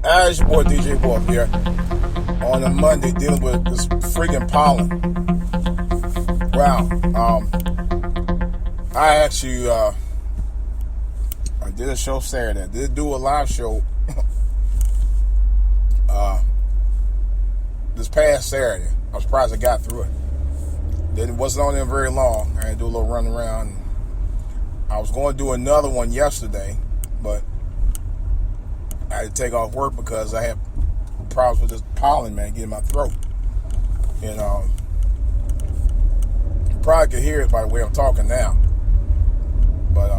It's your boy DJ Wolf here on a Monday dealing with this freaking pollen. Wow. I actually I did a show Saturday. I did do a live show this past Saturday. I'm surprised I got through it. It wasn't on there very long. I had to do a little run around. I was going to do another one yesterday, but I had to take off work because I had problems with this pollen, man, getting my throat. And you probably could hear it by the way I'm talking now. But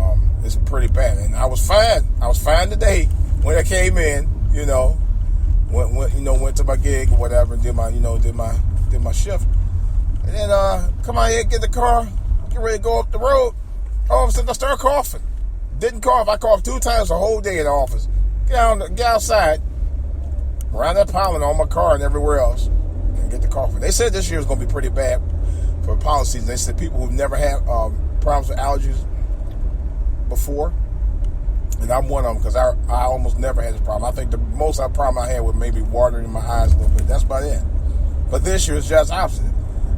it's pretty bad. And I was fine. I was fine today when I came in, went to my gig or whatever, and did my shift. And then come out here, get in the car, get ready to go up the road. All of a sudden I start coughing. Didn't cough. I coughed 2 times the whole day in the office. Get outside, around that pollen on my car and everywhere else, and get the coughing. They said this year is going to be pretty bad for pollen season. They said people who've never had problems with allergies before, and I'm one of them because I almost never had this problem. I think the most problem I had was maybe watering in my eyes a little bit. That's about it. But this year is just opposite.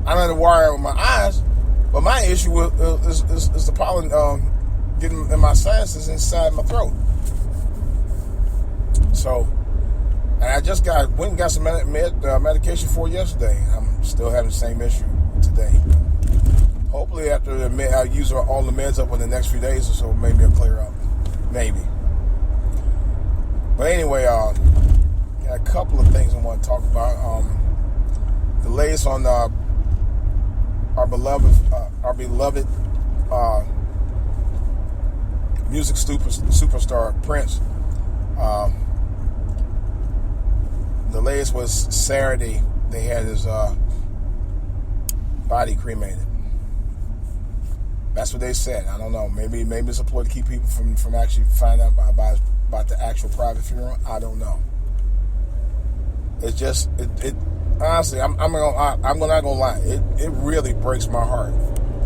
I don't have to worry with my eyes, but my issue is the pollen getting in my sinuses inside my throat. So, and I just went and got some medication for yesterday. I'm still having the same issue today. Hopefully after I use all the meds up in the next few days or so, maybe it'll clear up. Maybe. But anyway, got a couple of things I want to talk about. The latest on our beloved music superstar Prince. The latest was Saturday. They had his body cremated. That's what they said. I don't know. Maybe it's a ploy to keep people from actually finding out about the actual private funeral. I don't know. It's just it honestly. I'm not gonna lie. It really breaks my heart.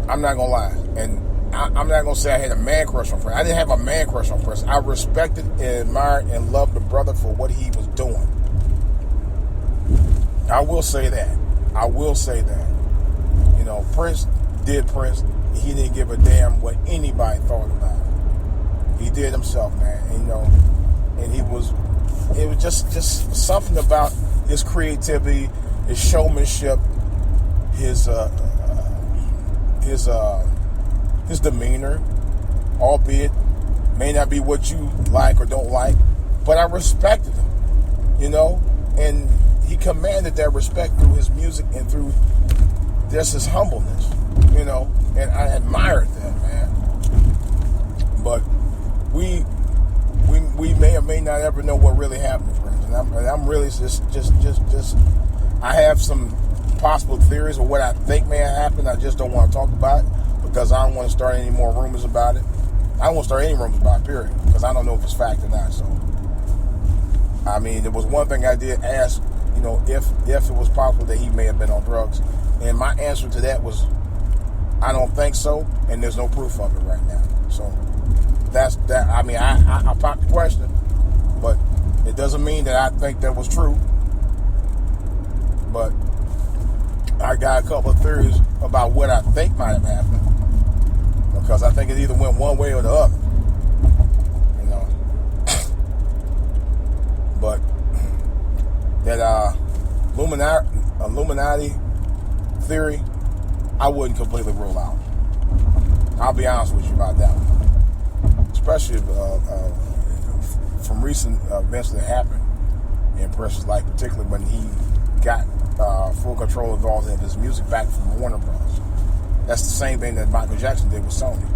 I'm not gonna lie, and I'm not gonna say I had a man crush on Prince. I didn't have a man crush on Prince. I respected and admired and loved the brother for what he was doing. I will say that. Prince did Prince. He didn't give a damn what anybody thought about him. He did himself, man. And it was just something about his creativity, his showmanship, his demeanor, albeit may not be what you like or don't like, but I respected him, and he commanded that respect through his music and through just his humbleness, and I admired that, man. But we may or may not ever know what really happened to Prince, and I'm really just I have some possible theories of what I think may have happened. I just don't want to talk about it because I don't want to start any more rumors about it. I don't want to start any rumors about it, period, because I don't know if it's fact or not. So, I mean, there was one thing I did ask, if it was possible that he may have been on drugs, and my answer to that was, I don't think so, and there's no proof of it right now. So, that's that. I mean, I popped the question, but it doesn't mean that I think that was true. But I got a couple of theories about what I think might have happened, because I think it either went one way or the other. But that Illuminati theory, I wouldn't completely rule out. I'll be honest with you about that one. Especially from recent events that happened in Prince's life, particularly when he got full control of all of his music back from Warner Bros. That's the same thing that Michael Jackson did with Sony.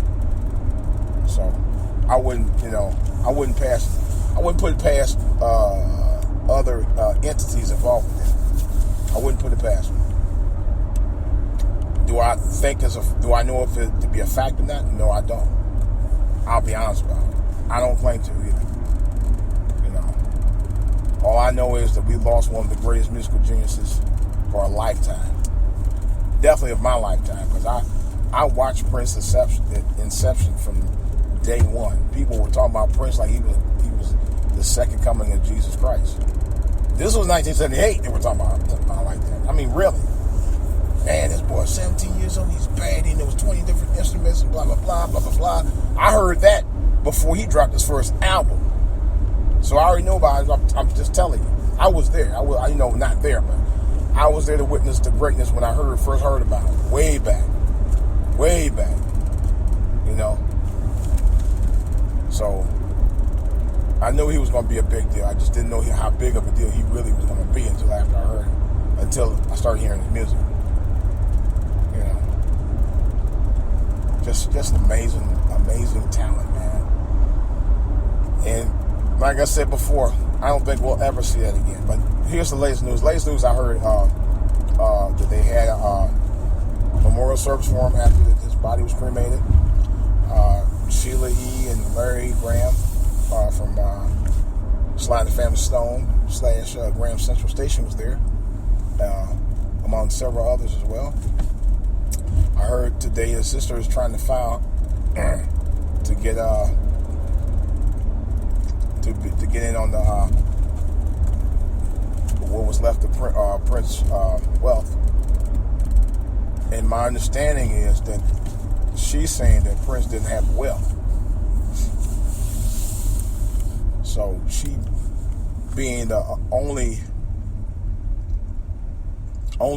So I wouldn't put it past other entities involved with it. I wouldn't put it past them. Do I know if it to be a fact or not? No, I don't. I'll be honest about it. I don't claim to either. All I know is that we lost one of the greatest musical geniuses for a lifetime. Definitely of my lifetime, because I watched Prince's inception from day one. People were talking about Prince like he was the the second coming of Jesus Christ. This was 1978 they were talking about like that. I mean, really. Man, this boy is 17 years old. He's bad. He knows 20 different instruments and blah, blah, blah, blah, blah, blah. I heard that before he dropped his first album. So I already know about it. I'm just telling you. I was there. I not there, but I was there to witness the greatness when I first heard about it. Way back. So I knew he was going to be a big deal. I just didn't know how big of a deal he really was going to be until after I heard him. Until I started hearing his music. Just amazing talent, man. And like I said before, I don't think we'll ever see that again. But here's the latest news. Latest news I heard that they had a memorial service for him after his body was cremated. Sheila E. and Larry Graham from Slide the Family Stone / Graham Central Station was there, among several others as well. I heard today his sister is trying to file to get to get in on the what was left of Prince's wealth. And my understanding is that she's saying that Prince didn't have wealth. So she, being the only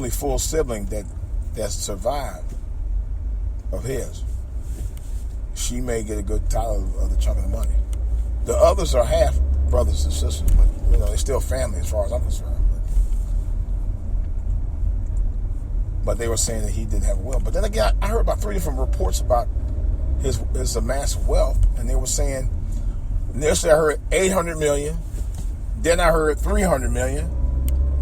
full sibling that survived of his, she may get a good title of the chunk of the money. The others are half brothers and sisters, but they're still family as far as I'm concerned. But they were saying that he didn't have wealth. But then again, I heard about 3 different reports about his amassed wealth, and they were saying, initially I heard 800 million, then I heard 300 million,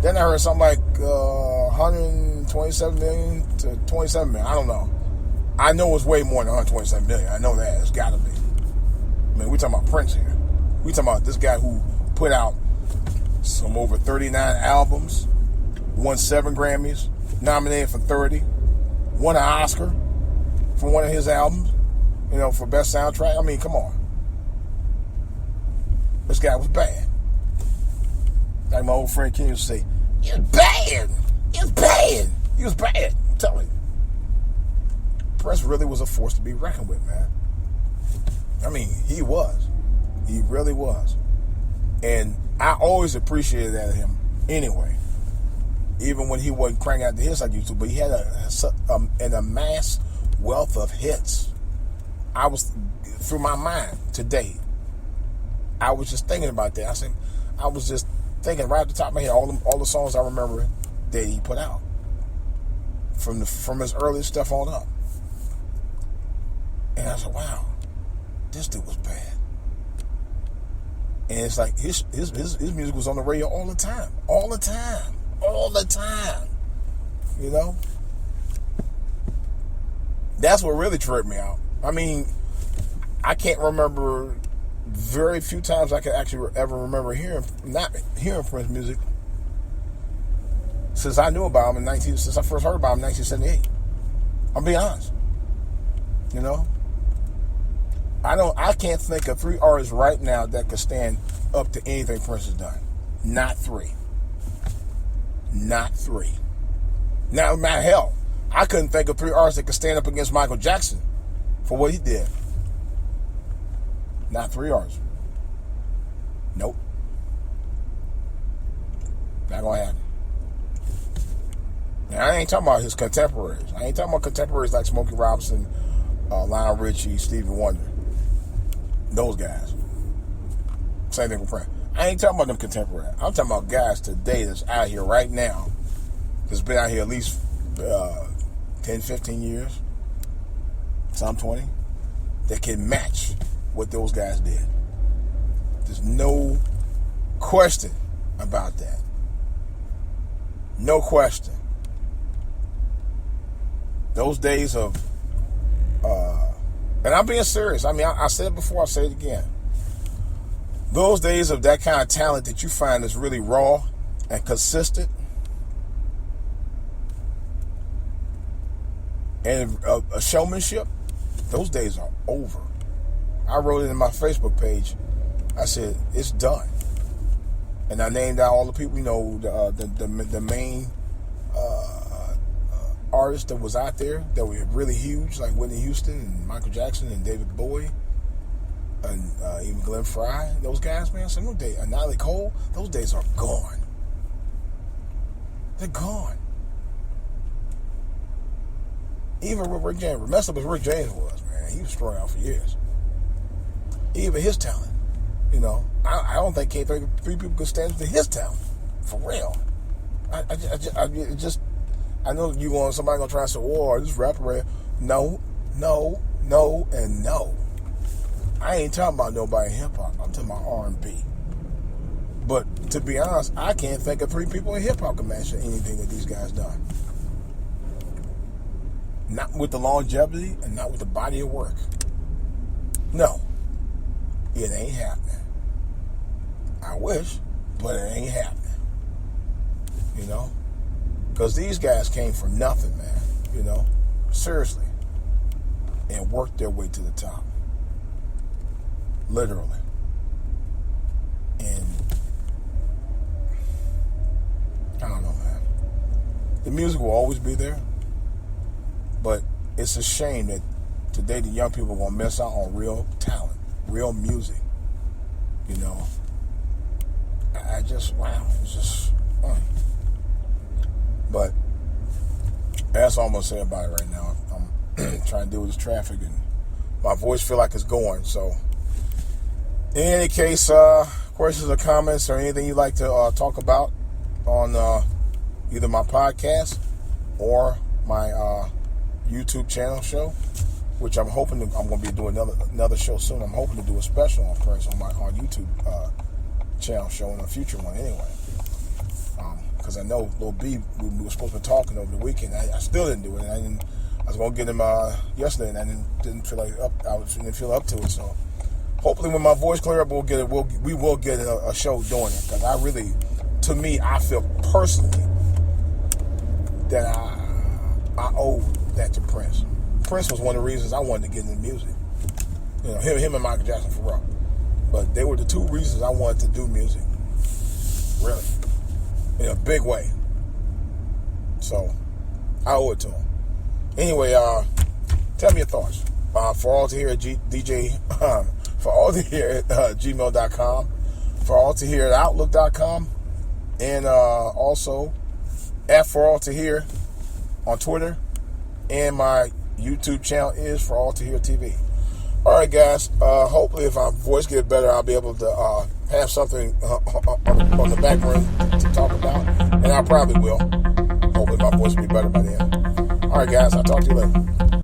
then I heard something like 127 million to 27 million. I don't know. I know it's way more than 127 million. I know that. It's got to be. I mean, we're talking about Prince here. We're talking about this guy who put out some over 39 albums, won 7 Grammys, nominated for 30, won an Oscar for one of his albums, for best soundtrack. I mean, come on. This guy was bad. Like my old friend Ken used to say, he was bad. He was bad. He was bad. I'm telling you. Prince really was a force to be reckoned with, man. I mean, he was. He really was. And I always appreciated that of him anyway. Even when he wasn't cranking out the hits like you to, but he had an amassed wealth of hits. I was, through my mind today, I was just thinking about that. I was just thinking right at the top of my head, all the songs I remember that he put out. From his early stuff on up. And I said, wow, this dude was bad. And it's like his music was on the radio all the time. All the time. That's what really tripped me out. I mean, I can't remember very few times I could actually ever remember not hearing Prince music since I knew about him since I first heard about him in 1978. I'm being honest. I can't think of 3 artists right now that could stand up to anything Prince has done. Not 3. Not 3. Now, hell, I couldn't think of 3 artists that could stand up against Michael Jackson for what he did. Not 3 artists. Nope. Not gonna happen. Now, I ain't talking about his contemporaries. I ain't talking about contemporaries like Smokey Robinson, Lionel Richie, Stevie Wonder. Those guys. Same thing with Prince. I ain't talking about them contemporaries. I'm talking about guys today that's out here right now, that's been out here at least 10, 15 years, some 20, that can match what those guys did. There's no question about that. No question. Those days of, and I'm being serious. I mean, I said it before, I'll say it again. Those days of that kind of talent that you find is really raw and consistent, and a showmanship, those days are over. I wrote it in my Facebook page. I said, it's done. And I named out all the people, the main artists that was out there that were really huge, like Whitney Houston and Michael Jackson and David Bowie and even Glenn Fry. Those guys, man, some of those days, Natalie Cole, those days are gone. They're gone. Even Rick James, messed up as Rick James was, man, he was strung out for years. Even his talent, I don't think three people could stand to his talent, for real. I know somebody gonna try to say, "Oh, this rapper." No, and no. I ain't talking about nobody in hip hop. I'm talking about R&B. But to be honest, I can't think of 3 people in hip hop can match anything that these guys done. Not with the longevity and not with the body of work. No, it ain't happening. I wish, but it ain't happening. Because these guys came from nothing, man, seriously, and worked their way to the top, literally. And I don't know, man. The music will always be there, but it's a shame that today the young people are going to miss out on real talent, real music, it's just funny. But that's all I'm going to say about it right now. I'm trying to deal with this traffic, and my voice feel like it's going. So, in any case, questions or comments or anything you'd like to talk about on either my podcast or my YouTube channel show, which I'm going to be doing another show soon. I'm hoping to do a special on YouTube channel show in a future one anyway. Because I know Lil B, we were supposed to be talking over the weekend. I still didn't do it. I was going to get him yesterday, and I didn't feel up to it. So hopefully, when my voice clears up, we will get a show doing it. Because I feel personally that I owe that to Prince. Prince was one of the reasons I wanted to get into music. Him and Michael Jackson for real. But they were the 2 reasons I wanted to do music. Really. In a big way. So, I owe it to him. Anyway, tell me your thoughts. For all to hear at for all to hear at gmail.com, for all to hear at outlook.com, and also for all to hear on Twitter, and my YouTube channel is For All to Hear TV. All right, guys. Hopefully, if my voice gets better, I'll be able to have something on the back room to talk about, and I probably will. Hopefully, my voice will be better by then. All right, guys. I'll talk to you later.